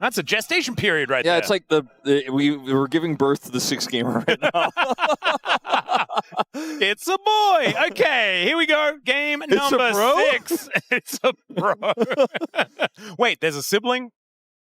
That's a gestation period right there. Yeah, it's like we were giving birth to the 6 gamer right now. It's a boy. Okay, here we go. Game number 6. It's a bro. Wait, there's a sibling?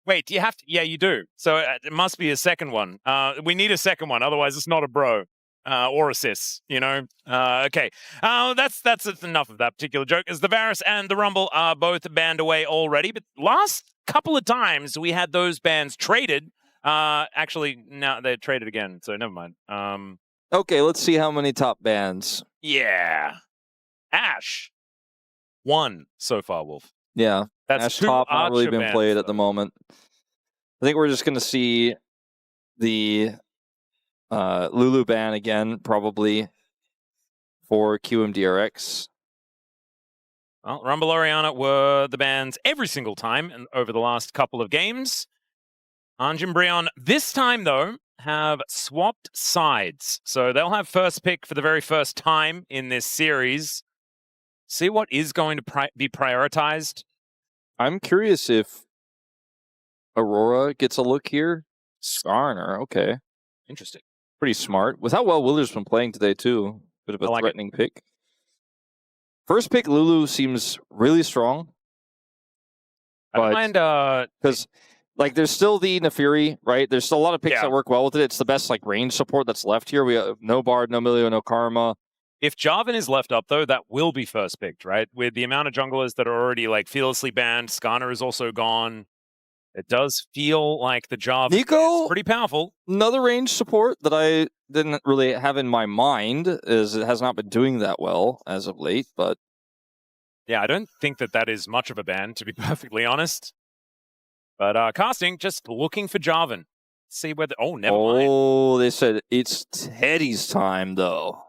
Wait, do you have to? Yeah, you do. So it must be a second one. We need a second one. Otherwise, it's not a bro or a sis, you know? Okay. That's enough of that particular joke. As the Varus and the Rumble are both banned away already. But last couple of times we had those bans traded. Actually, now they're traded again. So never mind. Okay, let's see how many top bans. Yeah. Ash. 1 so far, Wolf. Yeah. That's Ash 2 top not really Archer been played bans, at the though. moment. I think we're just going to see the Lulu ban again, probably, for Kiwoom DRX. Well, Rumble Oriana were the bans every single time over the last couple of games. HANJIN BRION this time, though, have swapped sides. So they'll have first pick for the very first time in this series. See what is going to be prioritized. I'm curious if Aurora gets a look here. Skarner, okay. Interesting. Pretty smart. With how well Willer's been playing today, too. Bit of a threatening pick. First pick, Lulu seems really strong. I find... Because... Like, there's still the Nefiri, right? There's still a lot of picks that work well with it. It's the best, like, range support that's left here. We have no Bard, no Milio, no Karma. If Jarvan is left up, though, that will be first picked, right? With the amount of junglers that are already, like, fearlessly banned, Skarner is also gone. It does feel like the Jarvan is pretty powerful. Another range support that I didn't really have in my mind is it has not been doing that well as of late, but... Yeah, I don't think that is much of a ban, to be perfectly honest. But casting, just looking for Jarvan. See whether... Oh, never mind. Oh, they said it's Teddy's time, though.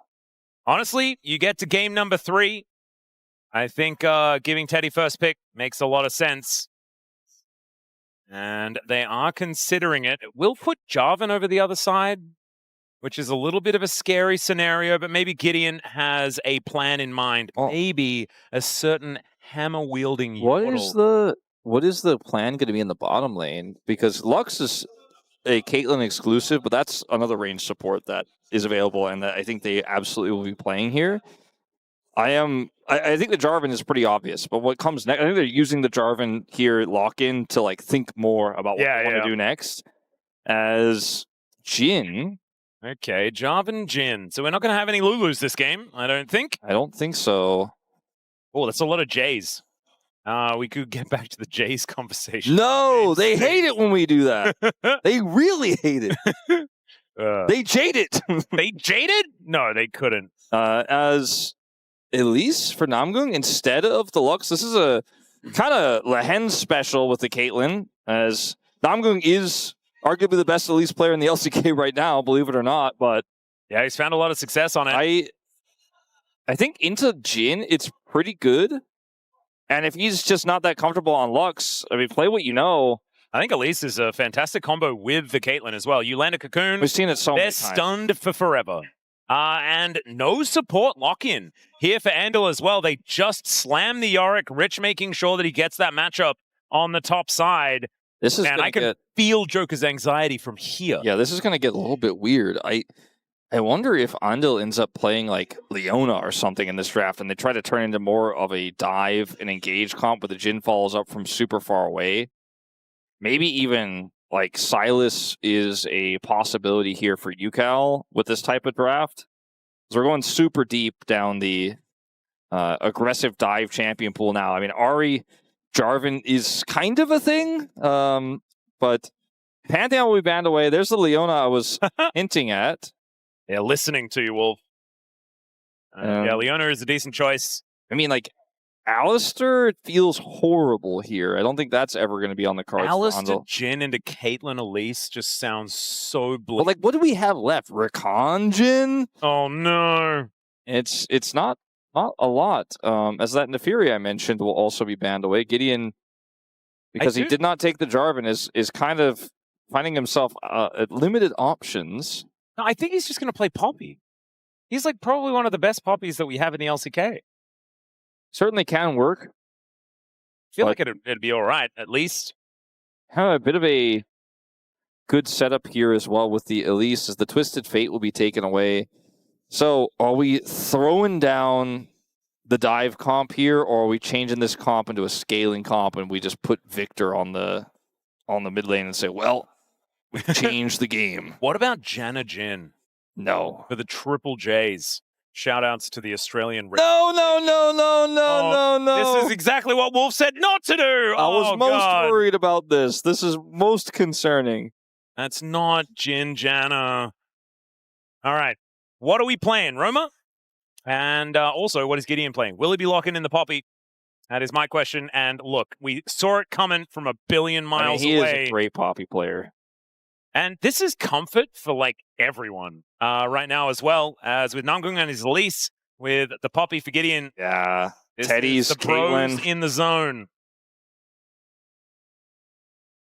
Honestly, you get to game number 3. I think giving Teddy first pick makes a lot of sense. And they are considering it. It will put Jarvan over the other side, which is a little bit of a scary scenario, but maybe GIDEON has a plan in mind. Oh. Maybe a certain hammer-wielding Yordle. What is the plan going to be in the bottom lane? Because Lux is a Caitlyn exclusive, but that's another range support that is available and that I think they absolutely will be playing here. I think the Jarvan is pretty obvious, but what comes next, I think they're using the Jarvan here lock-in to like think more about what they want to do next. As Jhin. Okay, Jarvan Jhin. So we're not going to have any Lulus this game, I don't think. I don't think so. Oh, that's a lot of Jays. We could get back to the Jayce conversation. No, they hate it when we do that. They really hate it. They jaded. They jaded? No, they couldn't. As Elise for Namgung instead of the Lux, this is a kind of Lehen special with the Caitlyn, as Namgung is arguably the best Elise player in the LCK right now, believe it or not. But yeah, he's found a lot of success on it. I think into Jhin, it's pretty good. And if he's just not that comfortable on Lux, I mean, play what you know. I think Elise is a fantastic combo with the Caitlyn as well. You land a cocoon. We've seen it so many times. They're stunned for forever. And no support lock-in here for Andil as well. They just slam the Yorick, Rich making sure that he gets that matchup on the top side. This is and I can feel Joker's anxiety from here. Yeah, this is going to get a little bit weird. I wonder if Andil ends up playing like Leona or something in this draft, and they try to turn into more of a dive and engage comp, but the Jhin follows up from super far away. Maybe even like Silas is a possibility here for Ucal with this type of draft. So we're going super deep down the aggressive dive champion pool now. I mean, Ahri, Jarvan is kind of a thing, but Pantheon will be banned away. There's the Leona I was hinting at. Yeah, listening to you, Wolf. Yeah, Leona is a decent choice. I mean, like, Alistar feels horrible here. I don't think that's ever going to be on the cards. Alistar, Jhin into Caitlyn, Elise just sounds so bleak. But, like, what do we have left? Rakan, Jhin? Oh, no. It's not a lot. As that Nefiri I mentioned will also be banned away. GIDEON, because he did not take the Jarvan, is kind of finding himself at limited options. No, I think he's just going to play Poppy. He's like probably one of the best Poppies that we have in the LCK. Certainly can work. I feel like it'd be all right, at least. Have a bit of a good setup here as well with the Elise, as the Twisted Fate will be taken away. So are we throwing down the dive comp here, or are we changing this comp into a scaling comp and we just put Viktor on the mid lane and say, well, we changed the game? What about Jhin? No. For the triple J's. Shout outs to the Australian. No. This is exactly what Wolf said not to do. I was most worried about this. This is most concerning. That's not Janna. All right. What are we playing, Roma? And also, what is GIDEON playing? Will he be locking in the Poppy? That is my question. And look, we saw it coming from a billion miles away. He is a great Poppy player. And this is comfort for, like, everyone right now as well, as with Namgung and his Elise, with the Poppy for GIDEON. Yeah, Teddy's, the Caitlyn. bros in the zone.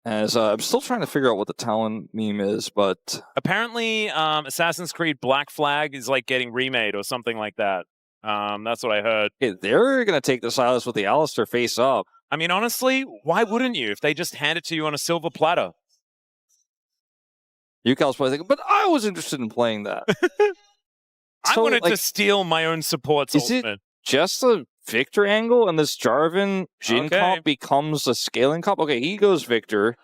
As I'm still trying to figure out what the Talon meme is, but... Apparently, Assassin's Creed Black Flag is, like, getting remade or something like that. That's what I heard. Hey, they're going to take the Silas with the Alistar face up. I mean, honestly, why wouldn't you if they just hand it to you on a silver platter? Ucal's probably thinking, but I was interested in playing that. I wanted to steal my own supports. Is it just a Viktor angle and this Jarvan Jhin comp becomes a scaling comp? Okay, he goes Viktor.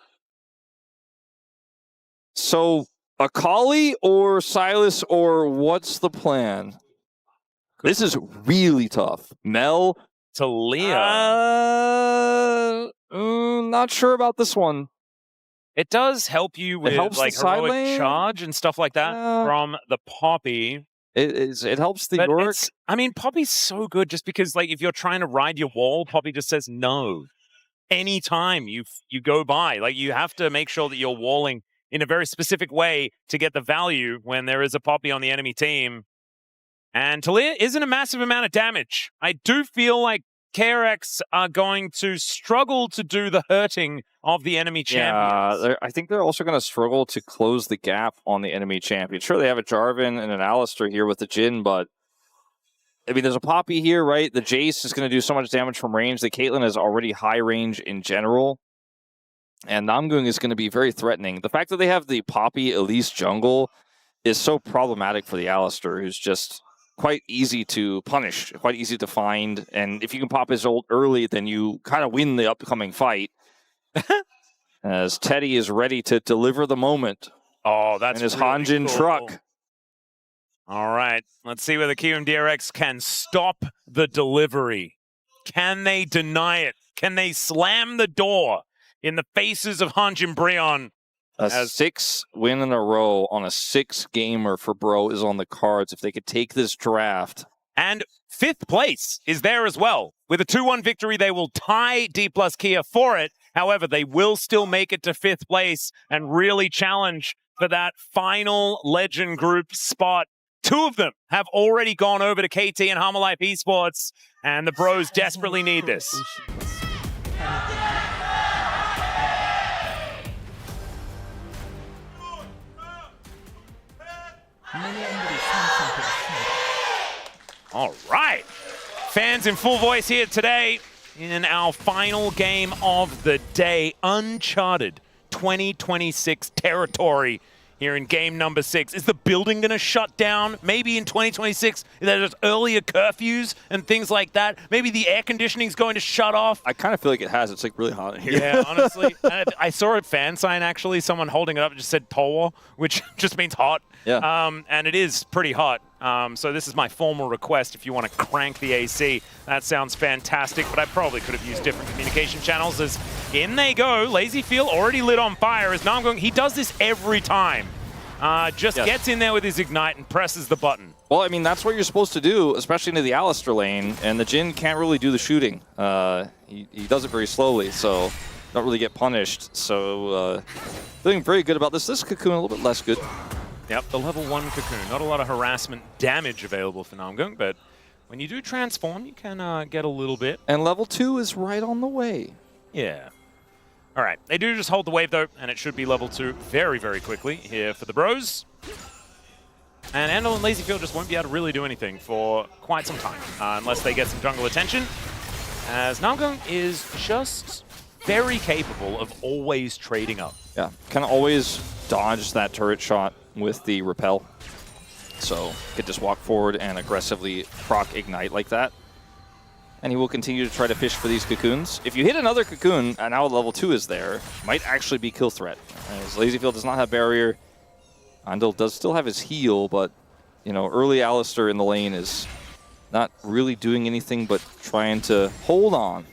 So, Akali or Silas, or what's the plan? This is really tough. Mel. Taliyah. Not sure about this one. It does help you with like heroic charge and stuff like that from the Poppy. It helps the Yorick. I mean, Poppy's so good just because, like, if you're trying to ride your wall, Poppy just says no. Anytime you go by, like, you have to make sure that you're walling in a very specific way to get the value when there is a Poppy on the enemy team. And Taliyah isn't a massive amount of damage. I do feel like KRX are going to struggle to do the hurting of the enemy champions. Yeah, I think they're also going to struggle to close the gap on the enemy champion. Sure, they have a Jarvan and an Alistar here with the Jhin, but I mean, there's a Poppy here, right? The Jayce is going to do so much damage from range. The Caitlyn is already high range in general. And Namgung is going to be very threatening. The fact that they have the Poppy Elise jungle is so problematic for the Alistar, who's just quite easy to punish, quite easy to find. And if you can pop his ult early, then you kind of win the upcoming fight. As Teddy is ready to deliver the moment. Oh, that's in his really Hanjin cool. truck. All right, let's see whether Kiwoom DRX can stop the delivery. Can they deny it? Can they slam the door in the faces of HANJIN BRION? A 6 win in a row on a 6 gamer for Bro is on the cards if they could take this draft. And 5th place is there as well. With a 2-1 victory, they will tie D plus Kia for it. However, they will still make it to 5th place and really challenge for that final Legend Group spot. 2 of them have already gone over to KT and Hammerlife eSports, and the Bros desperately need this. All right. Fans in full voice here today in our final game of the day. Uncharted 2026 territory here in game number 6. Is the building going to shut down? Maybe in 2026, there's earlier curfews and things like that. Maybe the air conditioning is going to shut off. I kind of feel like it has. It's like really hot in here. Yeah, honestly. I saw a fan sign, actually. Someone holding it up just said Towa, which just means hot. Yeah. And it is pretty hot. So this is my formal request if you want to crank the AC. That sounds fantastic, but I probably could have used different communication channels. As in they go, LazyFeel already lit on fire as Namgung. He does this every time. Gets in there with his Ignite and presses the button. Well, I mean, that's what you're supposed to do, especially into the Alistar lane, and the Jhin can't really do the shooting. He does it very slowly, so don't really get punished. So feeling very good about this. This Cocoon a little bit less good. Yep, the level 1 Cocoon. Not a lot of harassment damage available for Namgung, but when you do transform, you can get a little bit. And level 2 is right on the way. Yeah. All right, they do just hold the wave, though, and it should be level 2 very, very quickly here for the Bros. And Andil and LazyFeel just won't be able to really do anything for quite some time, unless they get some jungle attention. As Namgung is just very capable of always trading up. Yeah, kind of always dodge that turret shot with the repel. So could just walk forward and aggressively proc ignite like that. And he will continue to try to fish for these cocoons. If you hit another cocoon, and now level 2 is there, might actually be kill threat. As LazyFeel does not have barrier. Andil does still have his heal, but you know, early Alistar in the lane is not really doing anything but trying to hold on.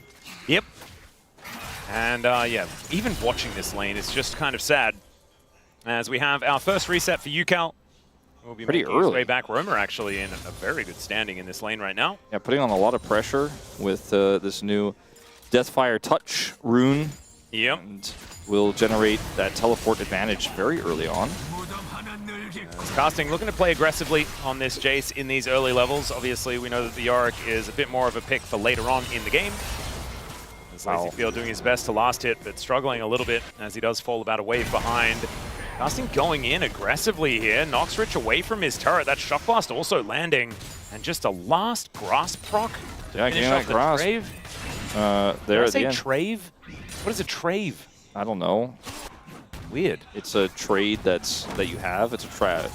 Yep. And yeah, even watching this lane is just kind of sad. As we have our first reset for Ucal. We'll be pretty making early. His way back. Roamer actually in a very good standing in this lane right now. Yeah, putting on a lot of pressure with this new Deathfire Touch rune. Yep. And will generate that teleport advantage very early on. Casting looking to play aggressively on this Jayce in these early levels. Obviously, we know that the Yorick is a bit more of a pick for later on in the game. As LazyFeel doing his best to last hit, but struggling a little bit as he does fall about a wave behind. Casting going in aggressively here, knocks Rich away from his turret. That Shock Blast also landing. And just a last Grasp proc to finish off the Trave. There Did I at say the end. Trave? What is a Trave? I don't know. Weird. It's a trade that you have. It's a trave.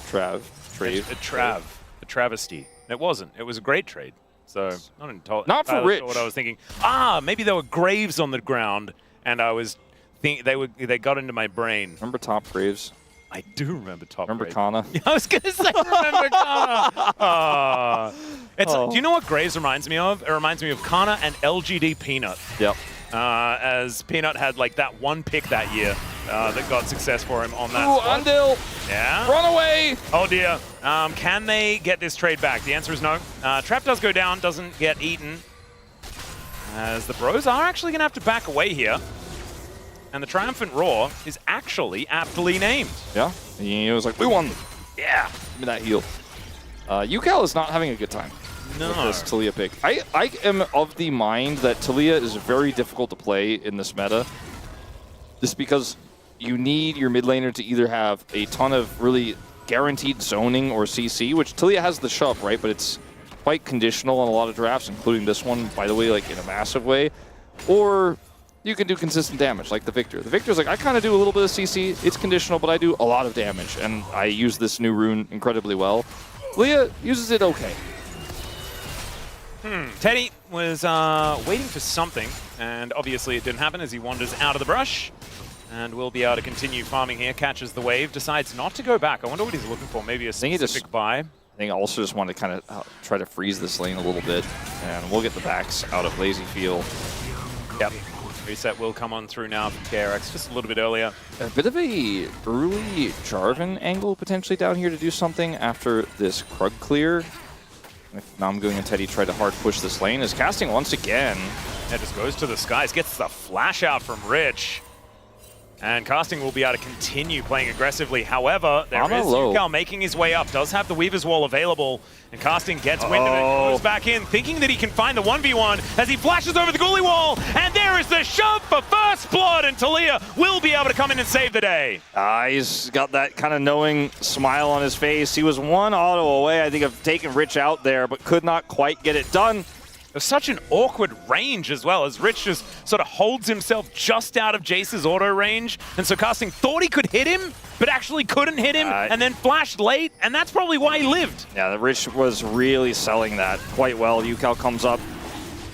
A travesty. It wasn't. It was a great trade. So not for Rich. Sure what I was thinking. Maybe there were graves on the ground, and I was they got into my brain. Remember Top Graves? I do remember Top. Remember Graves. Kana? I was gonna say remember Kana. Do you know what Graves reminds me of? It reminds me of Kana and LGD Peanut. Yep. As Peanut had like that one pick that year that got success for him on that. Ooh, spot. Andil! Yeah. Run away! Oh dear. Can they get this trade back? The answer is no. Trap does go down, doesn't get eaten. As the bros are actually going to have to back away here. And the Triumphant Roar is actually aptly named. Yeah. He was like, we won. Yeah. Give me that heal. Ucal is not having a good time. No. With this Taliyah pick. I am of the mind that Taliyah is very difficult to play in this meta. Just because you need your mid laner to either have a ton of really guaranteed zoning or CC, which Taliyah has the shove, right? But it's quite conditional on a lot of drafts, including this one, by the way, like in a massive way. Or you can do consistent damage, like the Viktor. The Viktor's like, I kind of do a little bit of CC. It's conditional, but I do a lot of damage, and I use this new rune incredibly well. Taliyah uses it okay. Teddy was waiting for something, and obviously it didn't happen as he wanders out of the brush. And will be able to continue farming here, catches the wave, decides not to go back. I wonder what he's looking for, maybe a specific buy. I think I also just want to kind of try to freeze this lane a little bit, and we'll get the backs out of LazyFeel. Yep. Reset will come on through now from KRX, just a little bit earlier. A bit of a early Jarvan angle potentially down here to do something after this Krug clear. If Namgung and Teddy try to hard push this lane, is casting once again. That just goes to the skies, gets the flash out from Rich. And Casting will be able to continue playing aggressively. However, there is Ucal making his way up. Does have the Weaver's Wall available. And Casting gets wind of it, goes back in, thinking that he can find the 1v1 as he flashes over the Ghoulie Wall. And there is the shove for first blood. And Taliyah will be able to come in and save the day. He's got that kind of knowing smile on his face. He was one auto away, I think, of taking Rich out there, but could not quite get it done. There's such an awkward range as well, as Rich just sort of holds himself just out of Jayce's auto range. And so Casting thought he could hit him, but actually couldn't hit him, and then flashed late, and that's probably why he lived. Yeah, the Rich was really selling that quite well. Ucal comes up,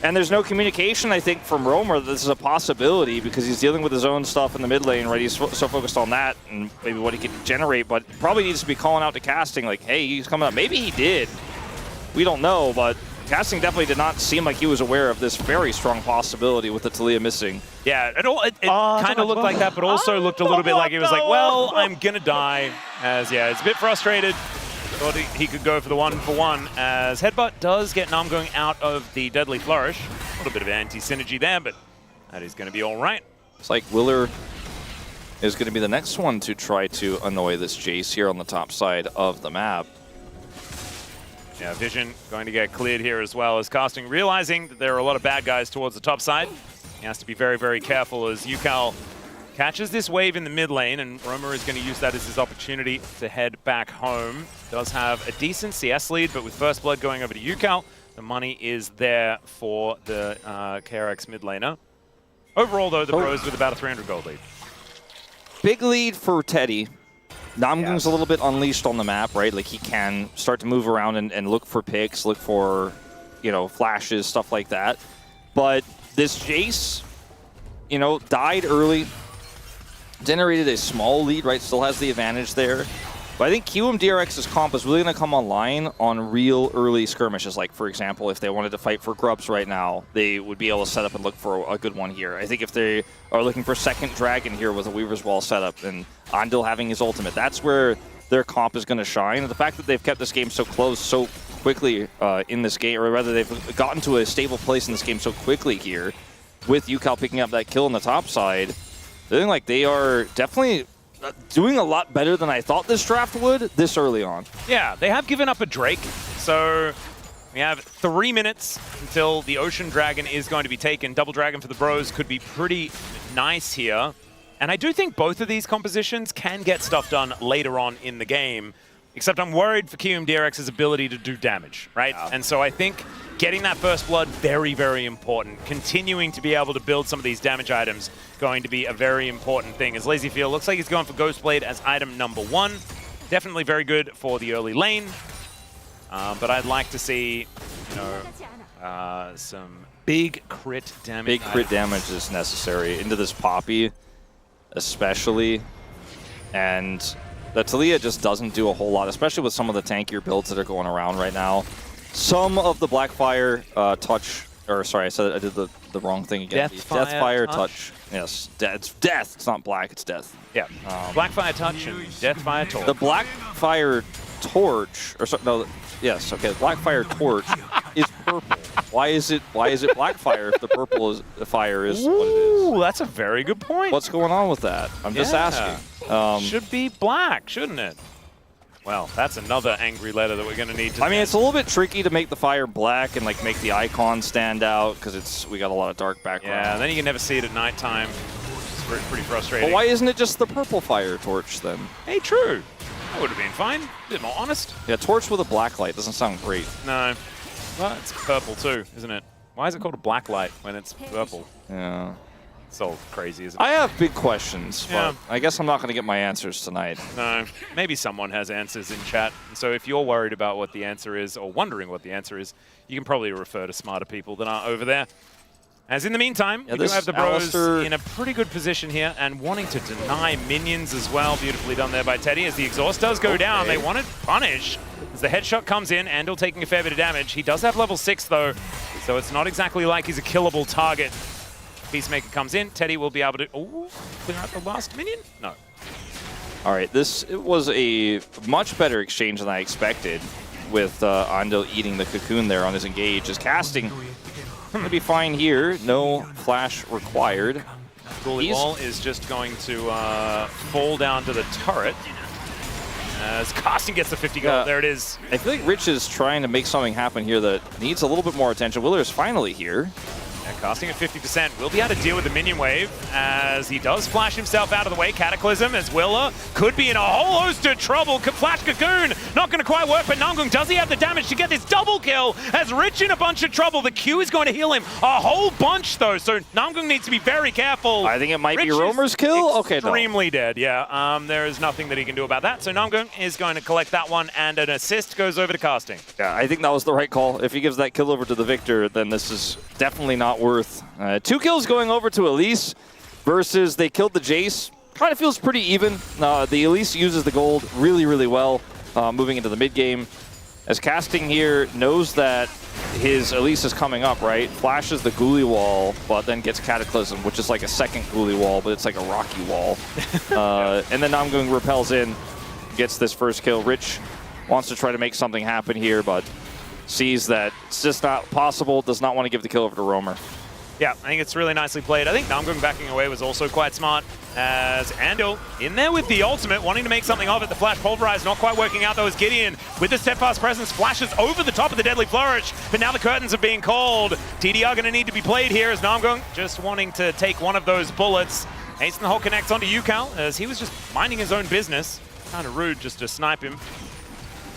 and there's no communication, I think, from Roamer that this is a possibility because he's dealing with his own stuff in the mid lane, right? He's so focused on that and maybe what he can generate, but probably needs to be calling out to Casting like, hey, he's coming up. Maybe he did. We don't know, but Casting definitely did not seem like he was aware of this very strong possibility with the Taliyah missing. Yeah, it kind of looked like that, but also looked a little bit like he was like, well, I'm going to die. As, yeah, it's a bit frustrated. Thought he could go for the 1-for-1, as Headbutt does get Namgung out of the Deadly Flourish. A little bit of anti-synergy there, but that is going to be all right. It's like Willer is going to be the next one to try to annoy this Jayce here on the top side of the map. Yeah, Vision going to get cleared here as well, as Casting realizing that there are a lot of bad guys towards the top side. He has to be very, very careful as Ucal catches this wave in the mid lane, and Roamer is going to use that as his opportunity to head back home. Does have a decent CS lead, but with First Blood going over to Ucal, the money is there for the KRX mid laner. Overall, though, the Bros with about a 300 gold lead. Big lead for Teddy. Namgung's a little bit unleashed on the map, right? Like, he can start to move around and look for picks, look for, you know, flashes, stuff like that. But this Jayce, you know, died early, generated a small lead, right? Still has the advantage there. But I think Kiwoom DRX's comp is really going to come online on real early skirmishes. Like, for example, if they wanted to fight for grubs right now, they would be able to set up and look for a good one here. I think if they are looking for second dragon here with a Weaver's Wall setup and Andil having his ultimate, that's where their comp is going to shine. And the fact that they've kept this game so close so quickly in this game, or rather they've gotten to a stable place in this game so quickly here, with Ucal picking up that kill on the top side, I think like they are definitely doing a lot better than I thought this draft would this early on. Yeah, they have given up a Drake, so we have 3 minutes until the Ocean Dragon is going to be taken. Double Dragon for the Bros could be pretty nice here. And I do think both of these compositions can get stuff done later on in the game, except I'm worried for Kiwoom DRX's ability to do damage, right? Yeah. And so I think getting that first blood, very, very important. Continuing to be able to build some of these damage items, going to be a very important thing. As LazyFeel looks like he's going for Ghostblade as item number 1. Definitely very good for the early lane. But I'd like to see, you know, some big crit damage. Big crit damage is necessary into this Poppy, especially. And the Taliyah just doesn't do a whole lot, especially with some of the tankier builds that are going around right now. Some of the Blackfire touch, or sorry, I said I did the wrong thing again. Deathfire touch. Yes, it's death. It's not black, it's death. Yeah, Blackfire touch and Deathfire torch. The Blackfire torch, or no, yes, okay, Blackfire torch is purple. Why is it Blackfire if the purple is the fire is what it is? Ooh, that's a very good point. What's going on with that? I'm just asking. Should be black, shouldn't it? Well, that's another angry letter that we're going to need to... I mean, it's a little bit tricky to make the fire black and like make the icon stand out because we got a lot of dark background. Yeah, and then you can never see it at nighttime. It's pretty frustrating. But why isn't it just the purple fire torch then? Hey, true. That would have been fine. A bit more honest. Yeah, torch with a black light doesn't sound great. No. Well, it's purple too, isn't it? Why is it called a black light when it's purple? Yeah. It's all crazy, isn't it? I have big questions, but I guess I'm not going to get my answers tonight. No, maybe someone has answers in chat. So if you're worried about what the answer is or wondering what the answer is, you can probably refer to smarter people than are over there. As in the meantime, we do have the Bros in a pretty good position here and wanting to deny minions as well. Beautifully done there by Teddy as the exhaust does go down. They want to punish as the headshot comes in. Andil taking a fair bit of damage. He does have level 6 though, so it's not exactly like he's a killable target. Peacemaker comes in. Teddy will be able to clear out the last minion? No. All right, it was a much better exchange than I expected with Andil eating the cocoon there on his engage. His casting going to be fine here. No flash required. Goalie wall is just going to fall down to the turret. As casting gets the 50 gold. There it is. I feel like Rich is trying to make something happen here that needs a little bit more attention. Willer is finally here. Casting at 50%, will be able to deal with the minion wave as he does flash himself out of the way. Cataclysm as Willer could be in a whole host of trouble. Flash Cocoon, not going to quite work, but Namgung, does he have the damage to get this double kill? As Rich in a bunch of trouble, the Q is going to heal him a whole bunch though, so Namgung needs to be very careful. I think it might be Roamer's kill. Okay, extremely dead, yeah. There is nothing that he can do about that, so Namgung is going to collect that one, and an assist goes over to casting. Yeah, I think that was the right call. If he gives that kill over to the Viktor, then this is definitely not worth. 2 kills going over to Elise versus they killed the Jayce. Kind of feels pretty even. The Elise uses the gold really, really well moving into the mid game. As casting here knows that his Elise is coming up, right? Flashes the ghoulie wall, but then gets Cataclysm, which is like a second ghoulie wall, but it's like a rocky wall. And then Namgung repels in, gets this first kill. Rich wants to try to make something happen here, but sees that it's just not possible, does not want to give the kill over to Roamer. Yeah, I think it's really nicely played. I think Namgung backing away was also quite smart as Andil in there with the ultimate, wanting to make something of it. The flash pulverized, not quite working out though as GIDEON with the steadfast presence flashes over the top of the deadly flourish, but now the curtains are being called. TDR going to need to be played here as Namgung just wanting to take one of those bullets. Hasten the Hole connects onto Ucal as he was just minding his own business. Kind of rude just to snipe him.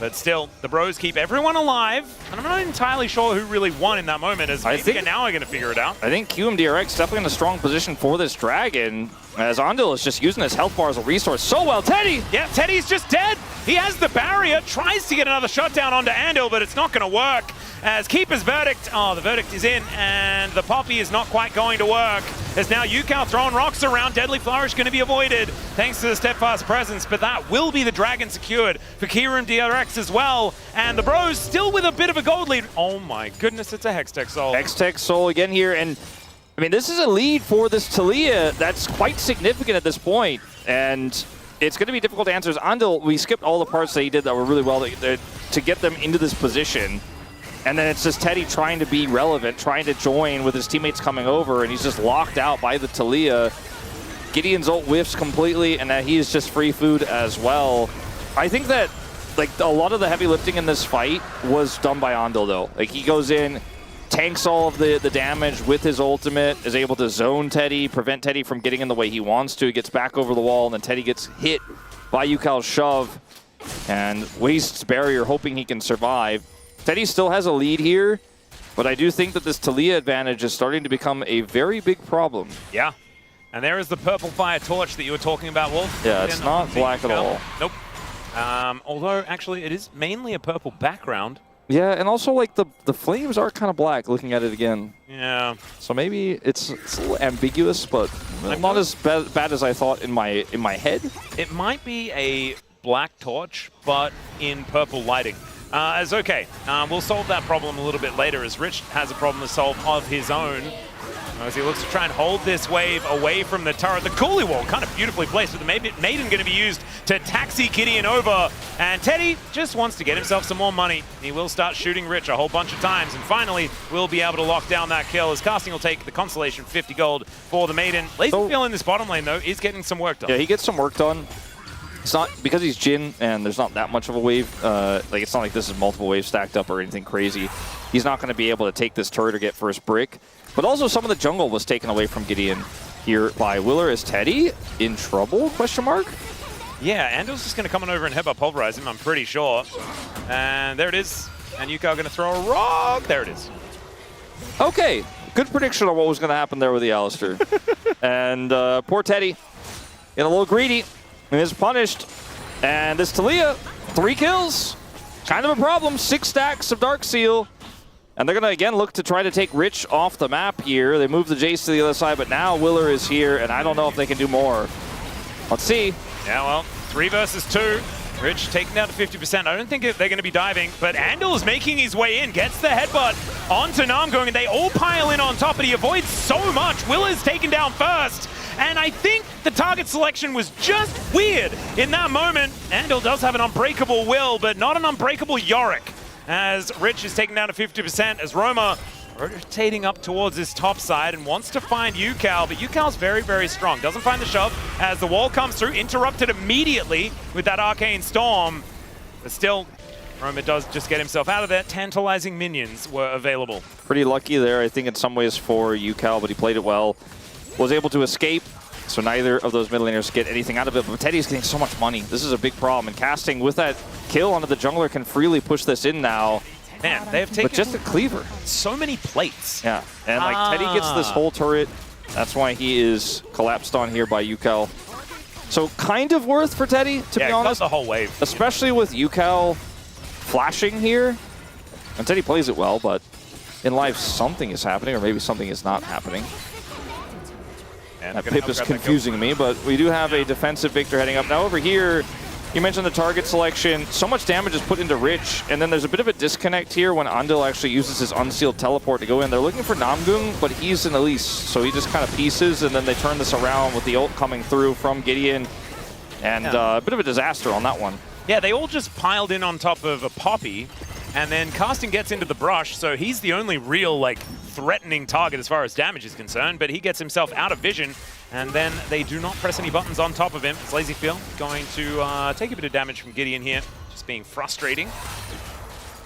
But still, the bros keep everyone alive, and I'm not entirely sure who really won in that moment, as I think now I'm going to figure it out. I think Kiwoom DRX definitely in a strong position for this dragon, as Andil is just using his health bar as a resource so well. Teddy! Yeah, Teddy's just dead! He has the barrier, tries to get another shutdown onto Andil, but it's not going to work. As Keeper's verdict, the verdict is in, and the Poppy is not quite going to work. There's now Ucal throwing rocks around. Deadly Flourish going to be avoided thanks to the Steadfast Presence, but that will be the dragon secured for Kiwoom DRX as well. And the bros still with a bit of a gold lead. Oh my goodness, it's a Hextech Soul. Hextech Soul again here, and I mean, this is a lead for this Taliyah that's quite significant at this point, and it's going to be difficult to answer. As Andil, we skipped all the parts that he did that were really well to get them into this position. And then it's just Teddy trying to be relevant, trying to join with his teammates coming over, and he's just locked out by the Taliyah. Gideon's ult whiffs completely, and he is just free food as well. I think that like a lot of the heavy lifting in this fight was done by Andil though. Like he goes in, tanks all of the damage with his ultimate, is able to zone Teddy, prevent Teddy from getting in the way he wants to. He gets back over the wall, and then Teddy gets hit by Ucal's shove and wastes barrier, hoping he can survive. Teddy still has a lead here, but I do think that this Taliyah advantage is starting to become a very big problem. Yeah. And there is the purple fire torch that you were talking about, Wolf. Yeah, it's not black at all. Nope. Although, actually, it is mainly a purple background. Yeah, and also, like, the flames are kind of black, looking at it again. Yeah. So maybe it's a little ambiguous, but not as bad as I thought in my head. It might be a black torch, but in purple lighting. Okay, we'll solve that problem a little bit later, as Rich has a problem to solve of his own. As he looks to try and hold this wave away from the turret. The coolie wall kind of beautifully placed, with the Maiden going to be used to taxi Gideon over. And Teddy just wants to get himself some more money. He will start shooting Rich a whole bunch of times, and finally will be able to lock down that kill, as Casting will take the consolation 50 gold for the Maiden. LazyFeel in this bottom lane, though, is getting some work done. Yeah, he gets some work done. It's not because he's Jhin and there's not that much of a wave. Like it's not like this is multiple waves stacked up or anything crazy. He's not going to be able to take this turret or get first brick. But also some of the jungle was taken away from Gideon here by Willer. Is Teddy in trouble? Question mark. Yeah, Andil's just going to come on over and headbutt pulverize him, I'm pretty sure. And there it is. And Ucal going to throw a rock. There it is. Okay, good prediction on what was going to happen there with the Alistar. And poor Teddy, getting a little greedy. He is punished. And this Taliyah, 3 kills. Kind of a problem. 6 stacks of Dark Seal. And they're going to, again, look to try to take Rich off the map here. They move the Jayce to the other side, but now Willer is here, and I don't know if they can do more. Let's see. Yeah, well, 3 versus 2. Rich taking down to 50%. I don't think they're going to be diving, but Andil is making his way in, gets the headbutt onto Namgung, and they all pile in on top, but he avoids so much. Willer's taken down first. And I think the target selection was just weird in that moment. Andil does have an unbreakable Will, but not an unbreakable Yorick, as Rich is taken down to 50%, as Roma rotating up towards this top side and wants to find Ucal, but Ucal's very, very strong. Doesn't find the shove as the wall comes through, interrupted immediately with that Arcane Storm. But still, Roma does just get himself out of there. Tantalizing minions were available. Pretty lucky there, I think, in some ways for Ucal, but he played it well. Was able to escape, so neither of those mid laners get anything out of it. But Teddy's getting so much money. This is a big problem. And Casting with that kill onto the jungler can freely push this in now. Man, they have taken but just a cleaver. So many plates. Yeah, and like Teddy gets this whole turret. That's why he is collapsed on here by Ucal. So kind of worth for Teddy, to be honest. The whole wave. Especially with Ucal flashing here. And Teddy plays it well, but in life something is happening, or maybe something is not happening. And that pip is confusing me, but we do have a defensive Viktor heading up. Now over here, you mentioned the target selection. So much damage is put into Rich, and then there's a bit of a disconnect here when Andil actually uses his unsealed teleport to go in. They're looking for Namgung, but he's an Elise, so he just kind of pieces, and then they turn this around with the ult coming through from Gideon. And a bit of a disaster on that one. Yeah, they all just piled in on top of a Poppy, and then Casting gets into the brush, so he's the only real, like, threatening target as far as damage is concerned, but he gets himself out of vision, and then they do not press any buttons on top of him. It's LazyFeel going to take a bit of damage from Gideon here, just being frustrating.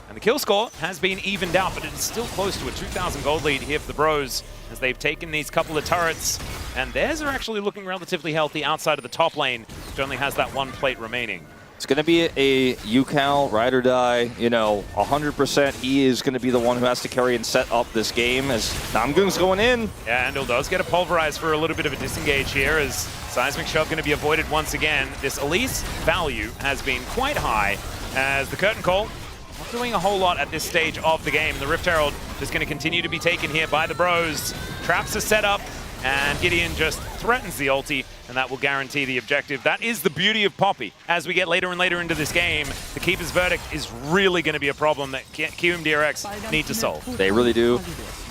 And the kill score has been evened out, but it's still close to a 2,000 gold lead here for the bros, as they've taken these couple of turrets, and theirs are actually looking relatively healthy outside of the top lane, which only has that 1 plate remaining. It's going to be a Ucal, ride or die, you know, 100%. He is going to be the one who has to carry and set up this game as Namgung's going in. Yeah, Andil does get a pulverize for a little bit of a disengage here as Seismic Shove going to be avoided once again. This Elise value has been quite high as the Curtain Call not doing a whole lot at this stage of the game. The Rift Herald is going to continue to be taken here by the bros. Traps are set up and GIDEON just threatens the ulti, and that will guarantee the objective. That is the beauty of Poppy. As we get later and later into this game, the Keeper's Verdict is really going to be a problem that Kiwoom DRX need to solve. They really do.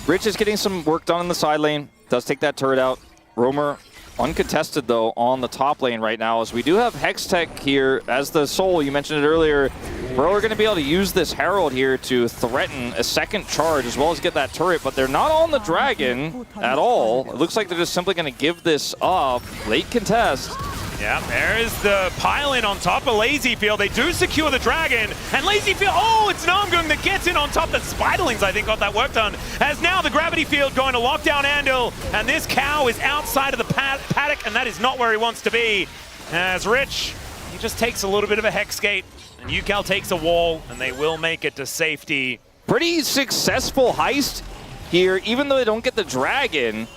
Rich is getting some work done in the side lane. Does take that turret out. Roamer uncontested, though, on the top lane right now, as we do have Hextech here as the Soul. You mentioned it earlier. Bro are going to be able to use this Herald here to threaten a second charge as well as get that turret, but they're not on the Dragon at all. It looks like they're just simply going to give this up. Late contest. Yeah, there is the pile-in on top of LazyFeel. They do secure the Dragon, and LazyFeel, oh, it's Namgung that gets in on top. The Spiderlings, I think, got that work done. As now the Gravity Field going to lock down Andil, and this cow is outside of the paddock, and that is not where he wants to be. As Rich, he just takes a little bit of a Hex Gate, and Ucal takes a wall, and they will make it to safety. Pretty successful heist here, even though they don't get the Dragon.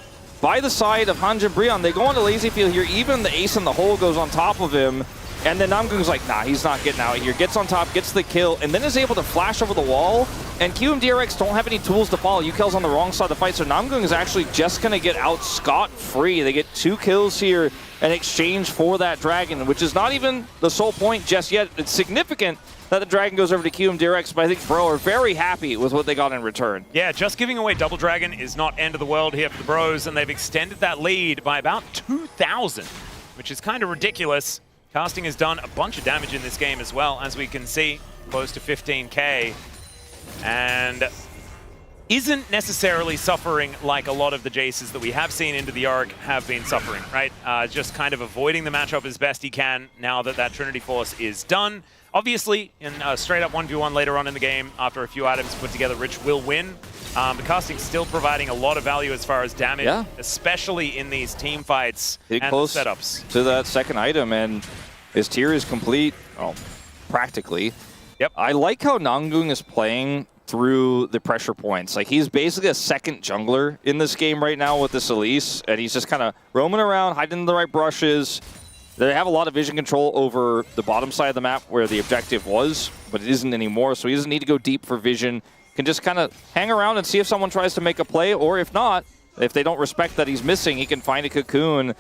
By the side of HANJIN BRION, they go on to LazyFeel here. Even the ace in the hole goes on top of him. And then Namgung's like, nah, he's not getting out here. Gets on top, gets the kill, and then is able to flash over the wall. And Kiwoom DRX don't have any tools to follow. Ucal's on the wrong side of the fight, so Namgung is actually just going to get out scot-free. They get 2 kills here in exchange for that Dragon, which is not even the sole point just yet. It's significant that the Dragon goes over to Kiwoom DRX, but I think Bro are very happy with what they got in return. Yeah, just giving away Double Dragon is not end of the world here for the Bros, and they've extended that lead by about 2,000, which is kind of ridiculous. Casting has done a bunch of damage in this game as well, as we can see, close to 15k, and isn't necessarily suffering like a lot of the Jayces that we have seen into the Yorick have been suffering, right? Just kind of avoiding the matchup as best he can now that that Trinity Force is done. Obviously, in a straight-up 1v1 later on in the game, after a few items put together, Rich will win. But Casting's still providing a lot of value as far as damage, especially in these team fights and close setups. To that second item, and his tier is complete, well, practically. Yep. I like how Namgung is playing through the pressure points. Like, he's basically a second jungler in this game right now with this Elise, and he's just kind of roaming around, hiding in the right brushes. They have a lot of vision control over the bottom side of the map where the objective was, but it isn't anymore, so he doesn't need to go deep for vision. Can just kind of hang around and see if someone tries to make a play, or if not, if they don't respect that he's missing, he can find a cocoon.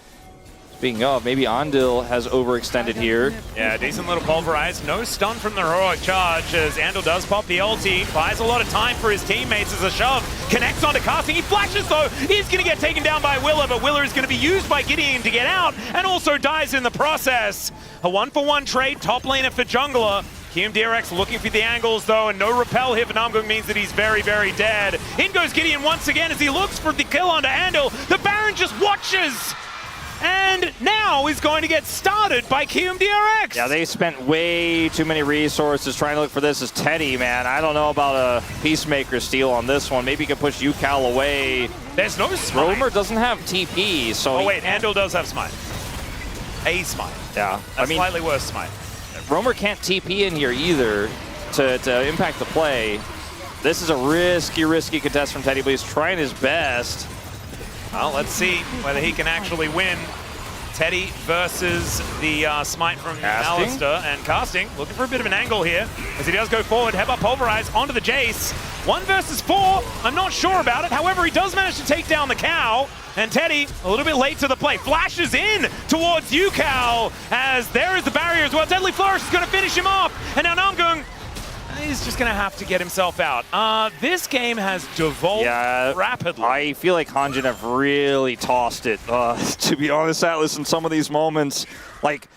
Speaking of, maybe Andil has overextended here. Yeah, decent little pulverize. No stun from the heroic charge as Andil does pop the ulti. Buys a lot of time for his teammates as a shove. Connects onto Casting. He flashes though. He's going to get taken down by Willa, but Willa is going to be used by GIDEON to get out and also dies in the process. A 1-for-1 trade, top laner for jungler. Kiwoom DRX looking for the angles though, and no repel here for Namgung means that he's very, very dead. In goes GIDEON once again as he looks for the kill onto Andil. The Baron just watches! And now is going to get started by Kiwoom DRX. Yeah, they spent way too many resources trying to look for this as Teddy, man. I don't know about a Peacemaker steal on this one. Maybe he can push Ucal away. There's no smite. Roamer doesn't have TP, so... Oh wait, Andil does have smite. A smite. Yeah. A slightly worse smite. Roamer can't TP in here either to impact the play. This is a risky contest from Teddy, but he's trying his best. Well, let's see whether he can actually win. Teddy versus the smite from Alistar, and Casting looking for a bit of an angle here as he does go forward. Headbutt pulverize onto the Jayce. 1 versus 4. I'm not sure about it. However, he does manage to take down the cow. And Teddy, a little bit late to the play, flashes in towards Ucal as there is the barrier as well. Deadly Flourish is going to finish him off. And now Namgung, he's just going to have to get himself out. This game has devolved rapidly. I feel like HANJIN have really tossed it, to be honest, Atlus, in some of these moments. Like,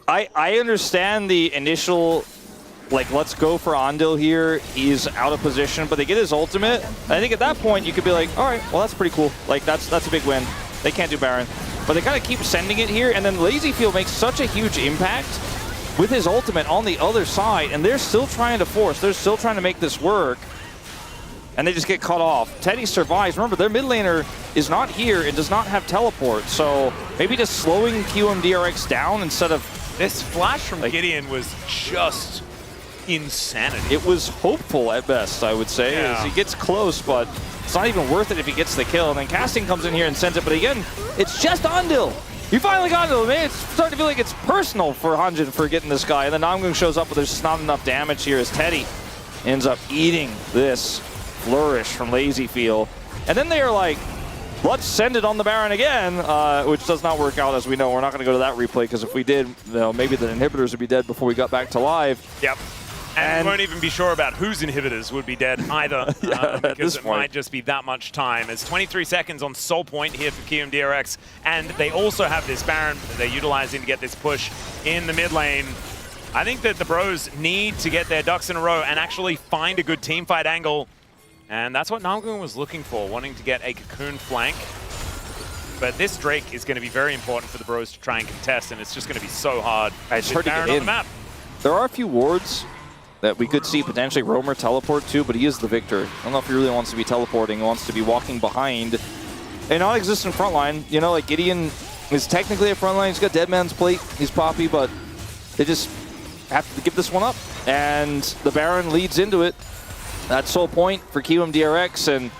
I understand the initial, like, let's go for Andil here. He's out of position, but they get his ultimate. And I think at that point, you could be like, all right, well, that's pretty cool. Like, that's a big win. They can't do Baron. But they kind of keep sending it here, and then LazyFeel makes such a huge impact with his ultimate on the other side, and they're still trying to force. They're still trying to make this work, and they just get cut off. Teddy survives. Remember, their mid laner is not here and does not have teleport, so maybe just slowing Kiwoom DRX down instead of This flash from GIDEON was just insanity. It was hopeful at best, I would say, as he gets close, but it's not even worth it if he gets the kill. And then Casting comes in here and sends it, but again, it's just Andil. You finally got Andil, man. It's starting to feel like it's personal for Hanjin for getting this guy. And then Namgung shows up, but there's just not enough damage here as Teddy ends up eating this flourish from LazyFeel. And then they are like, let's send it on the Baron again, which does not work out, as we know. We're not going to go to that replay, because if we did, you know, maybe the inhibitors would be dead before we got back to live. Yep. And we won't even be sure about whose inhibitors would be dead either, because it might just be that much time. It's 23 seconds on Soul Point here for Kiwoom DRX, and they also have this Baron that they're utilizing to get this push in the mid lane. I think that the bros need to get their ducks in a row and actually find a good teamfight angle, and that's what Namgung was looking for, wanting to get a cocoon flank. But this Drake is going to be very important for the bros to try and contest, and it's just going to be so hard. It's hard to get Baron on the map. There are a few wards that we could see potentially Roamer teleport to, but he is the Viktor. I don't know if he really wants to be teleporting. He wants to be walking behind a non-existent frontline. You know, like GIDEON is technically a frontline. He's got Deadman's Plate. He's Poppy, but they just have to give this one up. And the Baron leads into it. That's Soul Point for Kiwoom DRX. And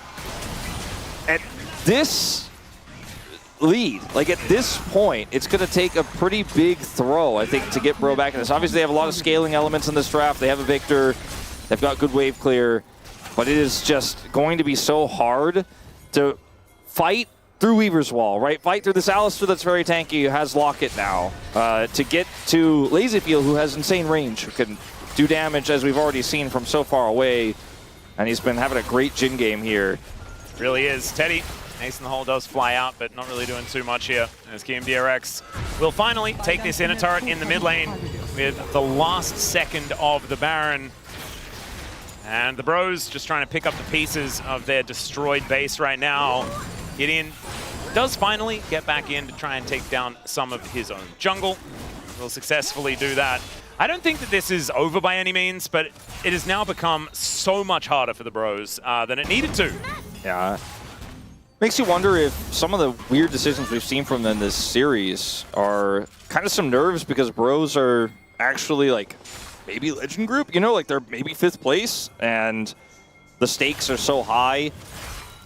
at this lead, like at this point, it's going to take a pretty big throw, I think, to get Bro back in this. Obviously, they have a lot of scaling elements in this draft. They have a Viktor. They've got good wave clear. But it is just going to be so hard to fight through Weaver's Wall, right? Fight through this Alistar that's very tanky, who has Locket now, to get to LazyFeel, who has insane range, who can do damage, as we've already seen from so far away. And he's been having a great Jhin game here. Really is. Teddy, Ace in the hole does fly out, but not really doing too much here. As Kiwoom DRX will finally take this inner turret in the mid lane with the last second of the Baron. And the bros just trying to pick up the pieces of their destroyed base right now. GIDEON does finally get back in to try and take down some of his own jungle. Will successfully do that. I don't think that this is over by any means, but it has now become so much harder for the bros than it needed to. Yeah. Makes you wonder if some of the weird decisions we've seen from them this series are kind of some nerves, because bros are actually like maybe Legend Group, you know, like they're maybe 5th place, and the stakes are so high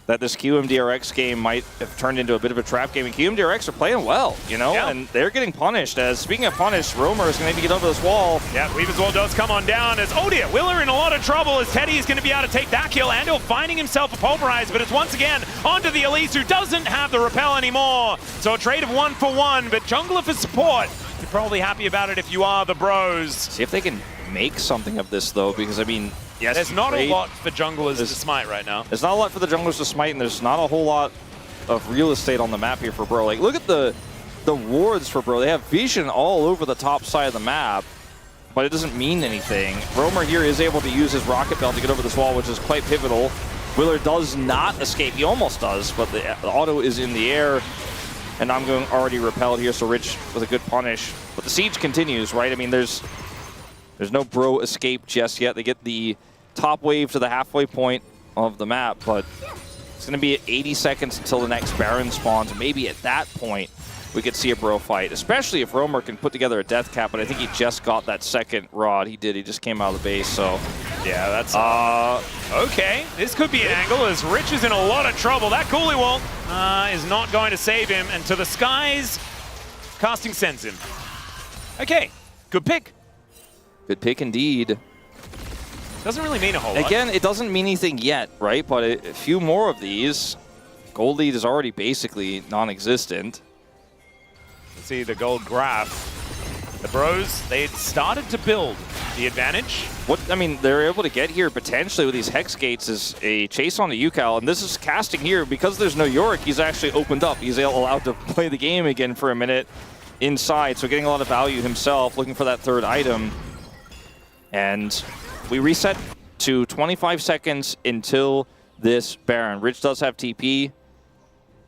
that this Kiwoom DRX game might have turned into a bit of a trap game. And Kiwoom DRX are playing well, you know, and they're getting punished. As speaking of punished, Roamer is going to maybe get over this wall. Yeah, Weaver's Wall does come on down as, oh dear, Willer in a lot of trouble as Teddy is going to be able to take that kill. Andil finding himself a pulverize, but it's once again onto the Elise, who doesn't have the repel anymore. So a trade of 1 for 1, but jungler for support. You're probably happy about it if you are the bros. See if they can make something of this, though, because, I mean, yes, there's not a lot for junglers to smite right now. There's not a lot for the junglers to smite, and there's not a whole lot of real estate on the map here for Bro. Like, look at the wards for Bro. They have vision all over the top side of the map, but it doesn't mean anything. Roamer here is able to use his rocket belt to get over this wall, which is quite pivotal. Willer does not escape. He almost does, but the auto is in the air, and Namgung already repelled here, so Rich with a good punish. But the siege continues, right? I mean, there's no Bro escape just yet. They get the top wave to the halfway point of the map, but it's going to be 80 seconds until the next Baron spawns. Maybe at that point, we could see a Bro fight, especially if Roamer can put together a death cap, but I think he just got that second rod. He did. He just came out of the base, so... Yeah, that's... okay, this could be an angle as Rich is in a lot of trouble. That Coolie Wall is not going to save him, and to the skies, casting sends him. Okay, good pick. Good pick indeed. Doesn't really mean a whole lot. Again, it doesn't mean anything yet, right? But a few more of these, gold lead is already basically non-existent. See the gold graph. The bros, they started to build the advantage. What I mean, they're able to get here potentially with these Hex Gates is a chase on the Ucal, and this is casting here. Because there's no Yorick, he's actually opened up. He's allowed to play the game again for a minute inside, so getting a lot of value himself, looking for that third item. And we reset to 25 seconds until this Baron. Rich does have TP.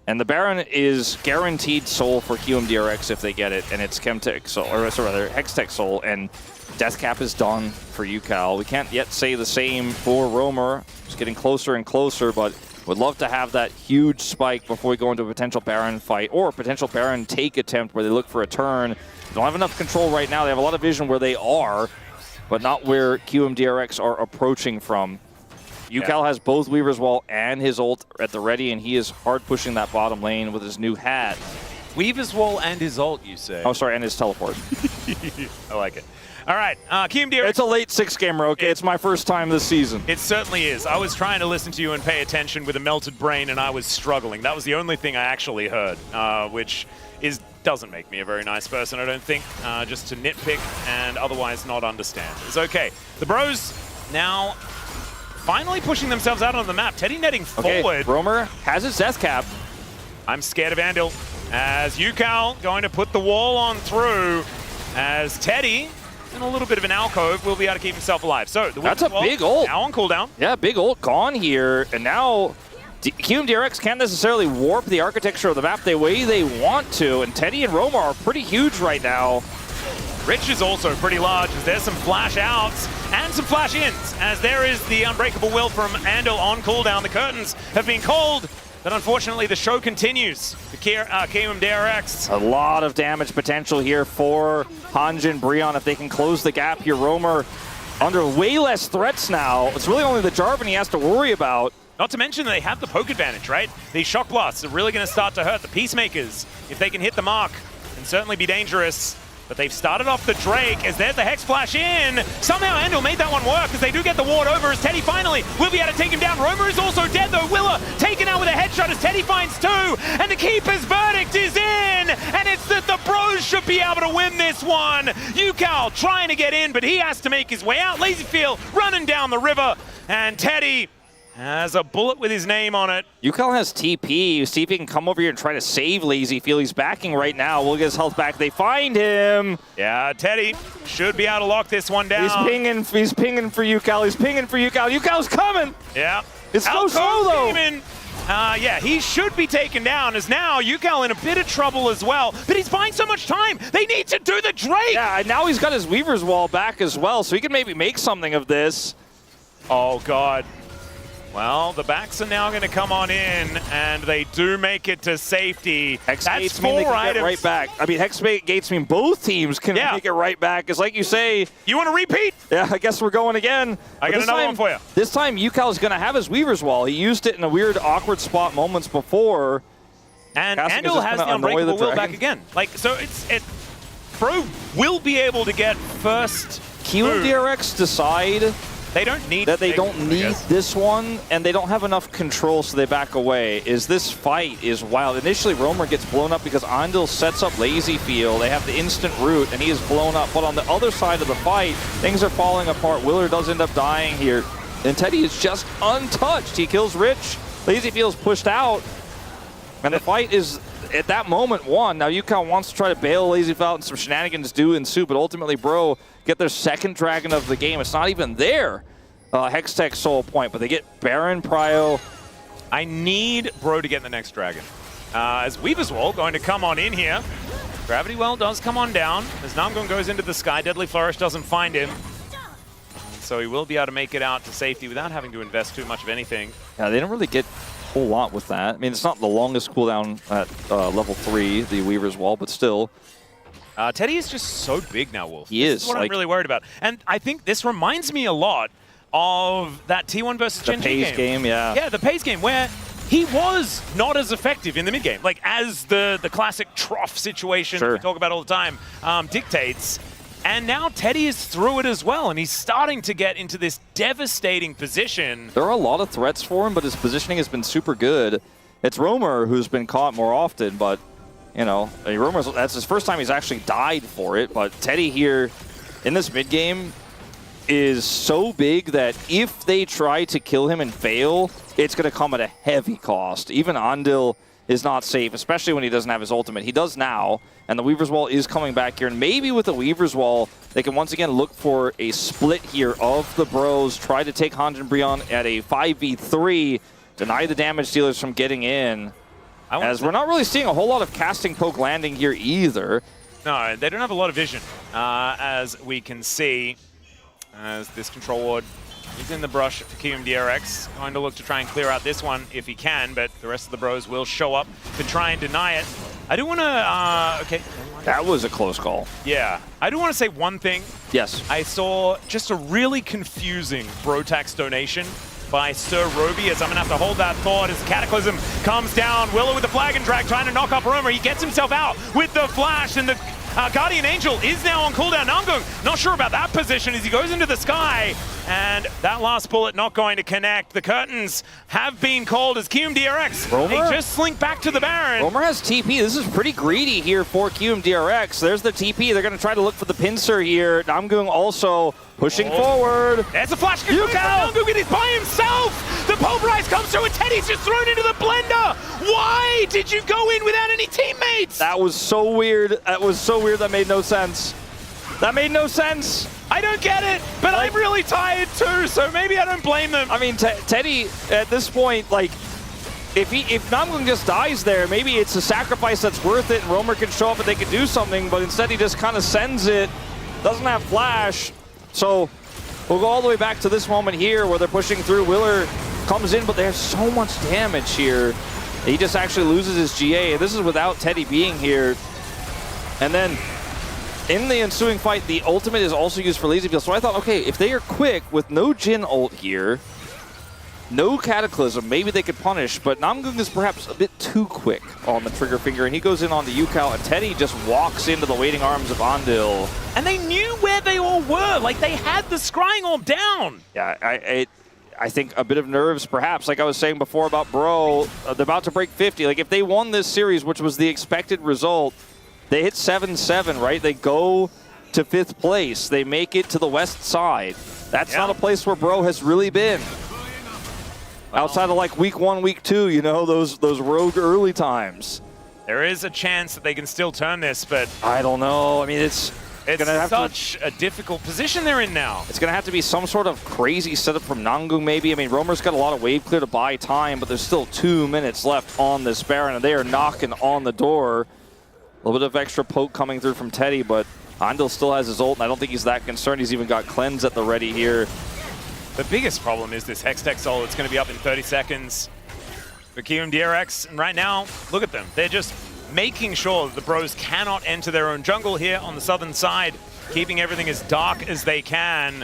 And the Baron is guaranteed soul for Kiwoom DRX if they get it, and it's Chemtech soul, or rather Hextech soul, and Death Cap is done for Ucal. We can't yet say the same for Roamer. It's getting closer and closer, but would love to have that huge spike before we go into a potential Baron fight, or a potential Baron take attempt where they look for a turn. Don't have enough control right now. They have a lot of vision where they are, but not where Kiwoom DRX are approaching from. Ucal has both Weaver's Wall and his ult at the ready, and he is hard pushing that bottom lane with his new hat. Weaver's Wall and his ult, you say? Oh, sorry, and his teleport. I like it. All right, Kiwoom DRX. It's a late 6 gamer, okay? It's my first time this season. It certainly is. I was trying to listen to you and pay attention with a melted brain, and I was struggling. That was the only thing I actually heard, which doesn't make me a very nice person, I don't think, just to nitpick and otherwise not understand. It's okay. The bros now finally pushing themselves out on the map. Teddy netting forward. Roamer has his death cap. I'm scared of Andil, as Ucal going to put the wall on through, as Teddy, in a little bit of an alcove, will be able to keep himself alive. So that's a big ult. Now on cooldown. Yeah, big ult gone here, and now Kiwoom DRX can't necessarily warp the architecture of the map the way they want to, and Teddy and Roamer are pretty huge right now. Rich is also pretty large, as there's some flash outs and some flash ins, as there is the unbreakable will from Andil on cooldown. The curtains have been called, but unfortunately the show continues. The Kiwoom DRX. A lot of damage potential here for HANJIN BRION if they can close the gap here. Roamer under way less threats now. It's really only the Jarvan he has to worry about. Not to mention they have the poke advantage, right? These shock blasts are really going to start to hurt the Peacemakers if they can hit the mark, and certainly be dangerous. But they've started off the Drake, as there's the Hex Flash in. Somehow Andil made that one work, as they do get the ward over, as Teddy finally will be able to take him down. Roamer is also dead, though. Willa taken out with a headshot, as Teddy finds 2. And the Keeper's verdict is in! And it's that the bros should be able to win this one. Ucal trying to get in, but he has to make his way out. LazyFeel running down the river. And Teddy has a bullet with his name on it. Ucal has TP. See if he can come over here and try to save LazyFeel. He's backing right now. We'll get his health back. They find him. Yeah, Teddy should be able to lock this one down. He's pinging for Ucal. He's pinging for Ucal. Ucal's coming. Yeah. It's so slow, though. Yeah, he should be taken down, as now Ucal in a bit of trouble as well. But he's buying so much time. They need to do the Drake. Yeah, and now he's got his Weaver's Wall back as well, so he can maybe make something of this. Oh, God. Well, the backs are now going to come on in, and they do make it to safety. Hex That's gates mean they can get right back. I mean, Hex gates mean both teams can make it right back. Because like you say... You want to repeat? Yeah, I guess we're going again. I got another one for you. This time, Ucal is going to have his Weaver's Wall. He used it in a weird, awkward spot moments before. And Andil has the unbreakable will back again. Like, so Pro will be able to get first. Kiwoom DRX decide... They don't need that. They don't need this one, and they don't have enough control, so they back away. This fight is wild. Initially, Roamer gets blown up because Andil sets up LazyFeel. They have the instant root, and he is blown up. But on the other side of the fight, things are falling apart. Willer does end up dying here, and Teddy is just untouched. He kills Rich. LazyFeel is pushed out, and the fight is, at that moment, won. Now, Ucal wants to try to bail LazyFeel out, and some shenanigans do ensue, but ultimately, Bro get their second dragon of the game. It's not even there. Hextech soul point, but they get Baron, Prio. I need Bro to get the next dragon. As Weaver's Wall going to come on in here. Gravity Well does come on down. As Namgung goes into the sky, Deadly Flourish doesn't find him. So he will be able to make it out to safety without having to invest too much of anything. Yeah, they don't really get a whole lot with that. I mean, it's not the longest cooldown at level 3, the Weaver's Wall, but still. Teddy is just so big now, Wolf. He is. This is what I'm really worried about. And I think this reminds me a lot of that T1 versus Gen G game. Yeah. Yeah, the Pays game, where he was not as effective in the mid game. Like, as the classic trough situation that we talk about all the time dictates. And now Teddy is through it as well, and he's starting to get into this devastating position. There are a lot of threats for him, but his positioning has been super good. It's Roamer who's been caught more often, but you know, that's his first time he's actually died for it, but Teddy here in this mid game is so big that if they try to kill him and fail, it's going to come at a heavy cost. Even Andil is not safe, especially when he doesn't have his ultimate. He does now, and the Weaver's Wall is coming back here, and maybe with the Weaver's Wall, they can once again look for a split here of the bros, try to take HANJIN BRION at a 5v3, deny the damage dealers from getting in. As we're not really seeing a whole lot of casting poke landing here either. No, they don't have a lot of vision, as we can see. As this control ward is in the brush for Kiwoom DRX. Going to look to try and clear out this one if he can, but the rest of the bros will show up to try and deny it. I do want to, okay, That was a close call. Yeah. I do want to say one thing. Yes. I saw just a really confusing Brotax donation by Sir Roby, as I'm going to have to hold that thought as Cataclysm comes down. Willow with the flag and drag trying to knock up Romer. He gets himself out with the flash, and the Guardian Angel is now on cooldown. Namgung not sure about that position as he goes into the sky, and that last bullet not going to connect. The curtains have been called as Kiwoom DRX. Romer? They just slink back to the Baron. Romer has TP. This is pretty greedy here for Kiwoom DRX. There's the TP. They're going to try to look for the pincer here. Namgung also pushing forward. There's a flash. Ucal! Namgung is by himself. The pulverize comes through and Teddy's just thrown into the blender. Why did you go in without any teammates? That was so weird. That was so weird. That made no sense. That made no sense. I don't get it, but I'm really tired too, so maybe I don't blame them. I mean, Teddy, at this point, like, if Namgung just dies there, maybe it's a sacrifice that's worth it and Romer can show up and they can do something, but instead he just kind of sends it, doesn't have flash. So we'll go all the way back to this moment here where they're pushing through. Willer comes in, but there's so much damage here. He just actually loses his GA. This is without Teddy being here. And then in the ensuing fight, the ultimate is also used for LazyFeel. So I thought, okay, if they are quick with no Jhin ult here, no Cataclysm, maybe they could punish, but Namgung is perhaps a bit too quick on the trigger finger, and he goes in on the Ucal, and Teddy just walks into the waiting arms of Andil. And they knew where they all were. Like, they had the scrying orb down. Yeah, I think a bit of nerves, perhaps. Like I was saying before about Bro, they're about to break 50. Like, if they won this series, which was the expected result, they hit 7-7, right? They go to 5th place. They make it to the west side. That's not a place where Bro has really been. Outside of like week 1, week 2, you know, those rogue early times. There is a chance that they can still turn this, but I don't know. I mean, it's gonna have such a difficult position they're in now. It's going to have to be some sort of crazy setup from Namgung, maybe. I mean, Romer's got a lot of wave clear to buy time, but there's still 2 minutes left on this Baron, and they are knocking on the door. A little bit of extra poke coming through from Teddy, but Andil still has his ult, and I don't think he's that concerned. He's even got Cleanse at the ready here. The biggest problem is this Hextech Soul. It's going to be up in 30 seconds for Kiwoom DRX. And right now, look at them. They're just making sure that the Bros cannot enter their own jungle here on the southern side, keeping everything as dark as they can.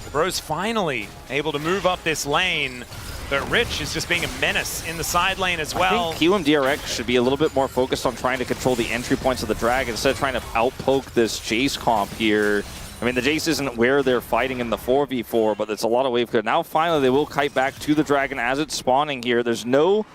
The Bros finally able to move up this lane, but Rich is just being a menace in the side lane as well. I think Kiwoom DRX should be a little bit more focused on trying to control the entry points of the Dragon instead of trying to outpoke this Jayce comp here. I mean, the Jayce isn't where they're fighting in the 4v4, but it's a lot of wave clear. Now, finally, they will kite back to the Dragon as it's spawning here. There's no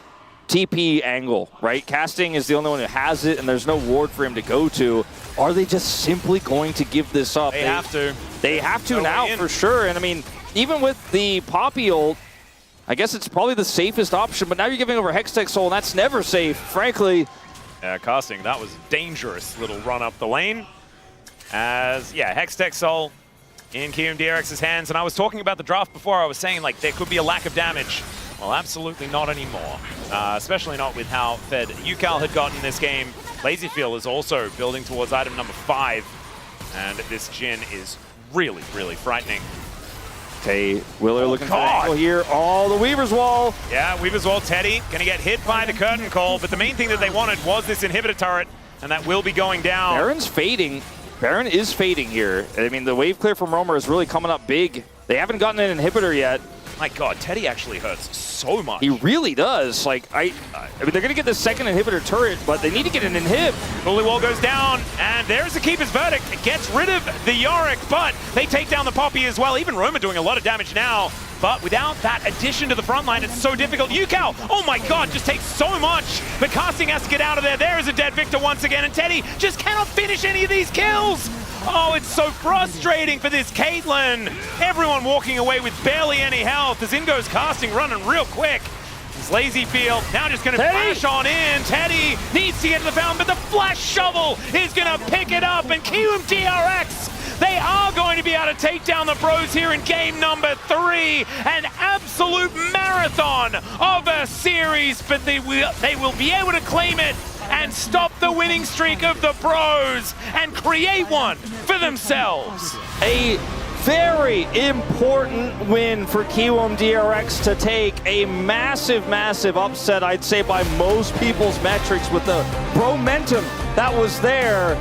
TP angle, right? Casting is the only one who has it, and there's no ward for him to go to. Are they just simply going to give this up? They have to. They have to now, for sure. And, I mean, even with the Poppy ult, I guess it's probably the safest option, but now you're giving over Hextech Soul, and that's never safe, frankly. Casting, that was a dangerous little run up the lane. As, Hextech Soul in Kiwoom DRX's hands. And I was talking about the draft before. I was saying, like, there could be a lack of damage. Well, absolutely not anymore. Especially not with how fed Ucal had gotten this game. LazyFeel is also building towards item number 5. And this Jhin is really, really frightening. Okay, Willer looking for an angle here. Oh, the Weaver's Wall. Yeah, Weaver's Wall. Teddy going to get hit by the curtain call. But the main thing that they wanted was this inhibitor turret. And that will be going down. Baron's fading. Baron is fading here. I mean, the wave clear from Romer is really coming up big. They haven't gotten an inhibitor yet. My God, Teddy actually hurts so much. He really does. Like, I mean, they're going to get the second inhibitor turret, but they need to get an inhib. Bully Wall goes down, and there's the Keeper's Verdict. It gets rid of the Yorick, but they take down the Poppy as well. Even Romer doing a lot of damage now. But without that addition to the front line, it's so difficult. Ucal, oh my God, just takes so much. But Casting has to get out of there. There is a dead Viktor once again, and Teddy just cannot finish any of these kills. Oh, it's so frustrating for this Caitlyn. Everyone walking away with barely any health as in goes Casting running real quick. This LazyFeel now just going to flash on in. Teddy needs to get to the fountain, but the flash shovel is going to pick it up, and Kiwoom DRX, they are going to be able to take down the Bros here in game number 3. An absolute marathon of a series, but they will be able to claim it and stop the winning streak of the Bros and create one for themselves. A very important win for Kiwoom DRX to take. A massive, massive upset, I'd say, by most people's metrics with the momentum that was there.